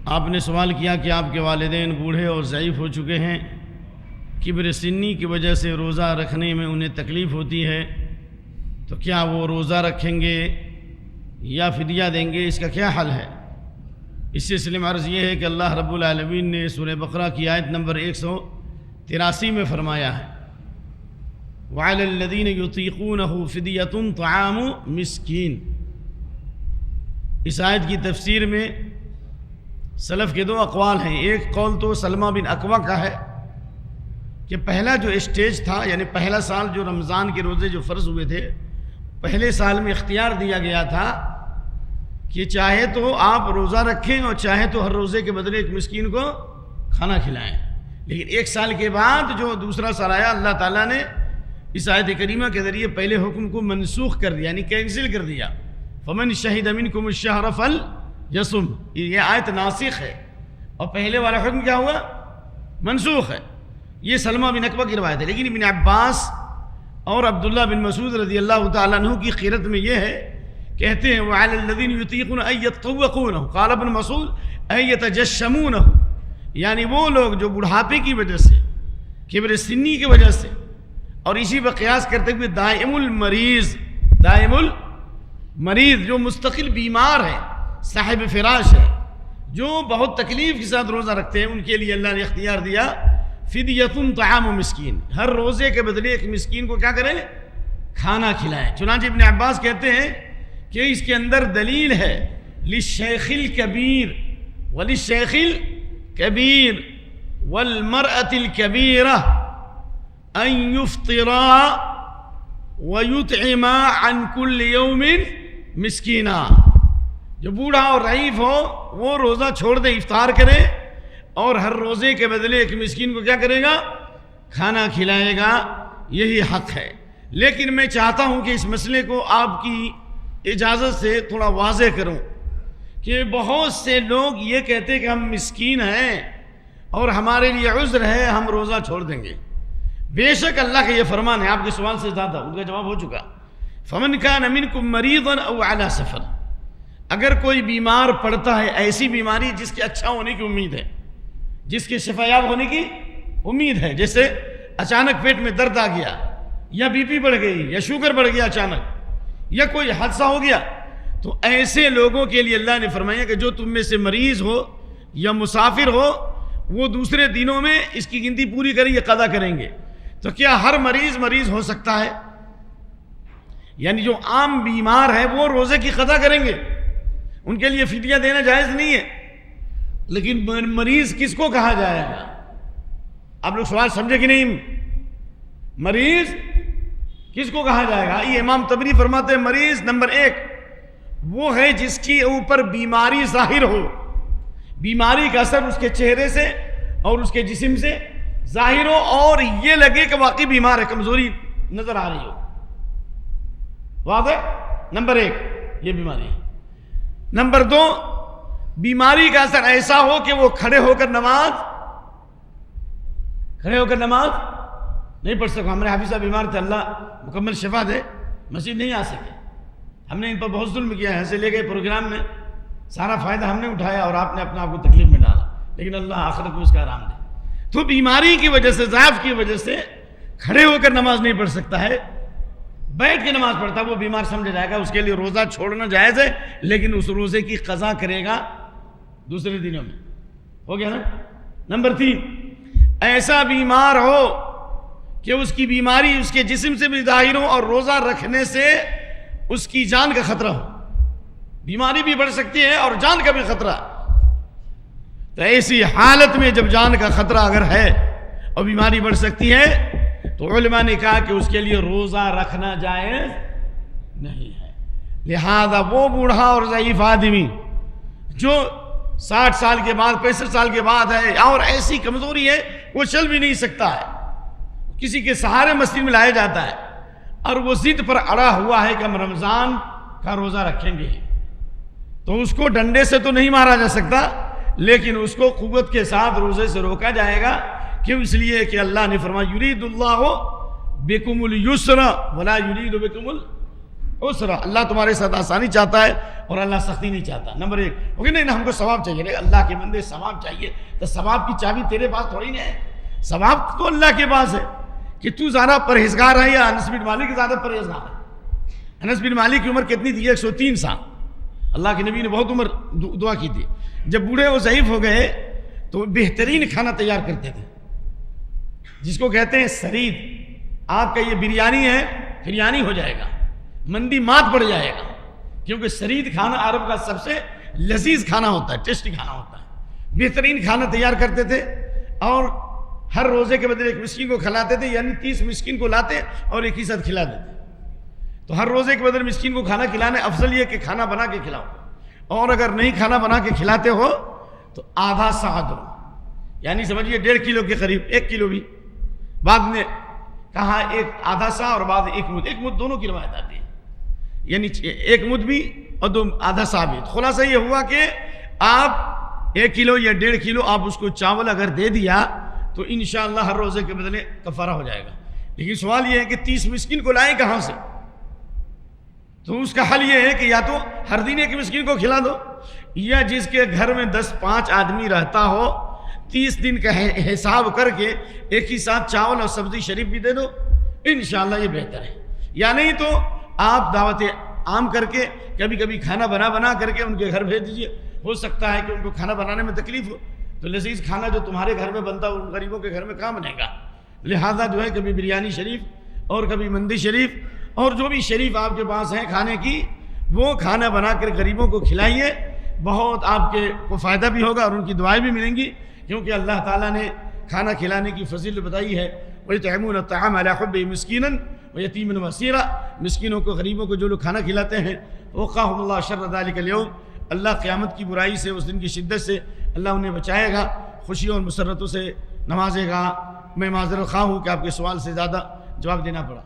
آپ نے سوال کیا کہ آپ کے والدین بوڑھے اور ضعیف ہو چکے ہیں، کبر سنی کی وجہ سے روزہ رکھنے میں انہیں تکلیف ہوتی ہے، تو کیا وہ روزہ رکھیں گے یا فدیہ دیں گے؟ اس کا کیا حل ہے؟ اس سلسلے میں عرض یہ ہے کہ اللہ رب العالمین نے سورہ بقرہ کی آیت نمبر 183 میں فرمایا ہے وَعَلَى الَّذِينَ يُطِيقُونَهُ فِدْيَةٌ طَعَامُ مِسْكِينٍ۔ اس آیت کی تفسیر میں سلف کے دو اقوال ہیں۔ ایک قول تو سلمہ بن اکوع کا ہے کہ پہلا جو اسٹیج تھا، یعنی پہلا سال جو رمضان کے روزے جو فرض ہوئے تھے، پہلے سال میں اختیار دیا گیا تھا کہ چاہے تو آپ روزہ رکھیں اور چاہے تو ہر روزے کے بدلے ایک مسکین کو کھانا کھلائیں۔ لیکن ایک سال کے بعد جو دوسرا سال آیا، اللہ تعالیٰ نے اس آیت کریمہ کے ذریعے پہلے حکم کو منسوخ کر دیا، یعنی کینسل کر دیا۔ فَمَنْ شَهِدَ مِنْكُمُ الشَّهْرَ فَلْيَصُمْ، یہ آیت ناسخ ہے اور پہلے والا حکم کیا ہوا؟ منسوخ ہے۔ یہ سلمہ بن اکوع کی روایت ہے۔ لیکن ابن عباس اور عبداللہ بن مسعود رضی اللہ تعالیٰ عنہ کی قرأت میں یہ ہے، کہتے ہیں وَعَلَى الَّذِينَ يُطِيقُونَ أَن يَطَّوَّقُونَهُ، قال ابن مسعود أَن يَتَجَشَّمُونَهُ، یعنی وہ لوگ جو بڑھاپے کی وجہ سے، کبر سنی کی وجہ سے، اور اسی پر قیاس کرتے ہوئے دائم المریض جو مستقل بیمار ہے، صاحب فراش ہے، جو بہت تکلیف کے ساتھ روزہ رکھتے ہیں، ان کے لیے اللہ نے اختیار دیا فدیۃ طعام مسکین، ہر روزے کے بدلے ایک مسکین کو کیا کریں؟ کھانا کھلائیں۔ چنانچہ ابن عباس کہتے ہیں کہ اس کے اندر دلیل ہے للشیخ الکبیر وللشیخ الکبیر والمرأة الکبیرہ ان یفطرا ویطعما عن کل یوم مسکینا، جو بوڑھا اور ضعیف ہو وہ روزہ چھوڑ دے، افطار کرے اور ہر روزے کے بدلے ایک مسکین کو کیا کرے گا؟ کھانا کھلائے گا۔ یہی حق ہے۔ لیکن میں چاہتا ہوں کہ اس مسئلے کو آپ کی اجازت سے تھوڑا واضح کروں کہ بہت سے لوگ یہ کہتے کہ ہم مسکین ہیں اور ہمارے لیے عذر ہے، ہم روزہ چھوڑ دیں گے۔ بے شک اللہ کا یہ فرمان ہے، آپ کے سوال سے زیادہ ان کا جواب ہو چکا۔ فَمَنْ كَانَ مِنْكُمْ مَرِيضًا أَوْ عَلَى سَفَرٍ، اگر کوئی بیمار پڑتا ہے، ایسی بیماری جس کے اچھا ہونے کی امید ہے، جس کے شفا یاب ہونے کی امید ہے، جیسے اچانک پیٹ میں درد آ گیا، یا بی پی بڑھ گئی، یا شوگر بڑھ گیا اچانک، یا کوئی حادثہ ہو گیا، تو ایسے لوگوں کے لیے اللہ نے فرمایا کہ جو تم میں سے مریض ہو یا مسافر ہو، وہ دوسرے دنوں میں اس کی گنتی پوری کریں، یہ قضا کریں گے۔ تو کیا ہر مریض ہو سکتا ہے؟ یعنی جو عام بیمار ہے وہ روزے کی قضا کریں گے، ان کے لیے فدیہ دینا جائز نہیں ہے۔ لیکن مریض کس کو کہا جائے گا؟ آپ لوگ سوال سمجھے کہ نہیں؟ مریض کس کو کہا جائے گا؟ یہ امام طبری فرماتے ہیں مریض نمبر 1 وہ ہے جس کی اوپر بیماری ظاہر ہو، بیماری کا اثر اس کے چہرے سے اور اس کے جسم سے ظاہر ہو، اور یہ لگے کہ واقعی بیمار ہے، کمزوری نظر آ رہی ہو۔ واضح؟ نمبر 1 یہ بیماری ہے۔ نمبر 2 بیماری کا اثر ایسا ہو کہ وہ کھڑے ہو کر نماز نہیں پڑھ سکا۔ ہمارے حافظ صاحب بیمار تھے، اللہ مکمل شفا دے، مسجد نہیں آ سکے۔ ہم نے ان پر بہت ظلم کیا ہے، ایسے لے گئے پروگرام میں، سارا فائدہ ہم نے اٹھایا اور آپ نے اپنا آپ کو تکلیف میں ڈالا، لیکن اللہ آخرت میں اس کا آرام دے۔ تو بیماری کی وجہ سے، ضعف کی وجہ سے کھڑے ہو کر نماز نہیں پڑھ سکتا ہے، بیٹھ کے نماز پڑھتا ہے، وہ بیمار سمجھا جائے گا، اس کے لیے روزہ چھوڑنا جائز ہے، لیکن اس روزے کی قضا کرے گا دوسرے دنوں میں۔ ہو گیا نا؟ نمبر 3 ایسا بیمار ہو کہ اس کی بیماری اس کے جسم سے بھی ظاہر ہو اور روزہ رکھنے سے اس کی جان کا خطرہ ہو، بیماری بھی بڑھ سکتی ہے اور جان کا بھی خطرہ۔ تو ایسی حالت میں جب جان کا خطرہ اگر ہے اور بیماری بڑھ سکتی ہے، تو علماء نے کہا کہ اس کے لیے روزہ رکھنا جائز نہیں ہے۔ لہذا وہ بوڑھا اور ضعیف آدمی جو 60 سال کے بعد 65 سال کے بعد ہے اور ایسی کمزوری ہے وہ چل بھی نہیں سکتا ہے، کسی کے سہارے مسجد میں لایا جاتا ہے، اور وہ ضد پر اڑا ہوا ہے کہ ہم رمضان کا روزہ رکھیں گے، تو اس کو ڈنڈے سے تو نہیں مارا جا سکتا، لیکن اس کو قوت کے ساتھ روزے سے روکا جائے گا۔ کیوں؟ اس لیے کہ اللہ نے فرمایا یرید اللہ بکم اليسر ولا یرید بکم اسرا، اللہ تمہارے ساتھ آسانی چاہتا ہے اور اللہ سختی نہیں چاہتا. نمبر 1 وہ کہ نہیں ہم کو ثواب چاہیے. نہیں اللہ کے بندے ثواب چاہیے تو ثواب کی چابی تیرے پاس تھوڑی نہیں ہے. ثواب تو اللہ کے پاس ہے کہ تو زیادہ پرہیزگار ہے یا انس بن مالک زیادہ پرہیزگار ہے. انس بن مالک کی عمر کتنی تھی؟ 103 سال. اللہ کے نبی نے بہت عمر دعا کی تھی. جب بوڑھے وہ ضعیف ہو گئے تو بہترین کھانا تیار کرتے تھے جس کو کہتے ہیں سرید. آپ کا یہ بریانی ہے بریانی ہو جائے گا، مندی مات پڑ جائے گا، کیونکہ سرید کھانا عرب کا سب سے لذیذ کھانا ہوتا ہے، ٹیسٹی کھانا ہوتا ہے. بہترین کھانا تیار کرتے تھے اور ہر روزے کے بدلے ایک مسکین کو کھلاتے تھے، یعنی 30 مسکین کو لاتے اور ایک ہی ساتھ کھلا دیتے. تو ہر روزے کے بدلے مسکین کو کھانا کھلانا افضل یہ کہ کھانا بنا کے کھلاؤ، اور اگر نہیں کھانا بنا کے کھلاتے ہو تو آدھا سا دو، یعنی سمجھیے 1.5 کلو کے قریب، 1 کلو بھی بعد میں کہا، ایک آدھا سا اور بعد 1 مد، 1 مد دونوں کی روایت آتی ہے، یعنی 1 مد بھی اور 2 آدھا سا بھی. خلاصہ یہ ہوا کہ آپ 1 کلو یا 1.5 کلو آپ اس کو چاول اگر دے دیا تو انشاءاللہ ہر روزے کے بدلے کفارہ ہو جائے گا. لیکن سوال یہ ہے کہ 30 مسکین کو لائیں کہاں سے؟ تو اس کا حل یہ ہے کہ یا تو ہر دن ایک مسکین کو کھلا دو، یا جس کے گھر میں 10-5 آدمی رہتا ہو 30 دن کا حساب کر کے ایک ہی ساتھ چاول اور سبزی شریف بھی دے دو، انشاءاللہ یہ بہتر ہے. یا نہیں تو آپ دعوت عام کر کے کبھی کبھی کھانا بنا کر کے ان کے گھر بھیج دیجیے. ہو سکتا ہے کہ ان کو کھانا بنانے میں تکلیف ہو، تو لذیذ کھانا جو تمہارے گھر میں بنتا ہے ان غریبوں کے گھر میں کہاں بنے گا. لہذا جو ہے کبھی بریانی شریف اور کبھی مندی شریف اور جو بھی شریف آپ کے پاس ہیں کھانے کی، وہ کھانا بنا کر غریبوں کو کھلائیے. بہت آپ کے کو فائدہ بھی ہوگا اور ان کی دعائیں بھی ملیں گی، کیونکہ اللہ تعالیٰ نے کھانا کھلانے کی فضیلت بتائی ہے. وَيُطْعِمُونَ الطَّعَامَ عَلَىٰ حُبِّهِ مِسْكِينًا وَيَتِيمًا وَأَسِيرًا. مسکینوں کو غریبوں کو جو لوگ کھانا کھلاتے ہیں وقاهم اللہ شر ذلك اليوم، اللہ قیامت کی برائی سے، اس دن کی شدت سے اللہ انہیں بچائے گا، خوشیوں اور مسرتوں سے نوازے گا. میں معذرت خواہ ہوں کہ آپ کے سوال سے زیادہ جواب دینا پڑا.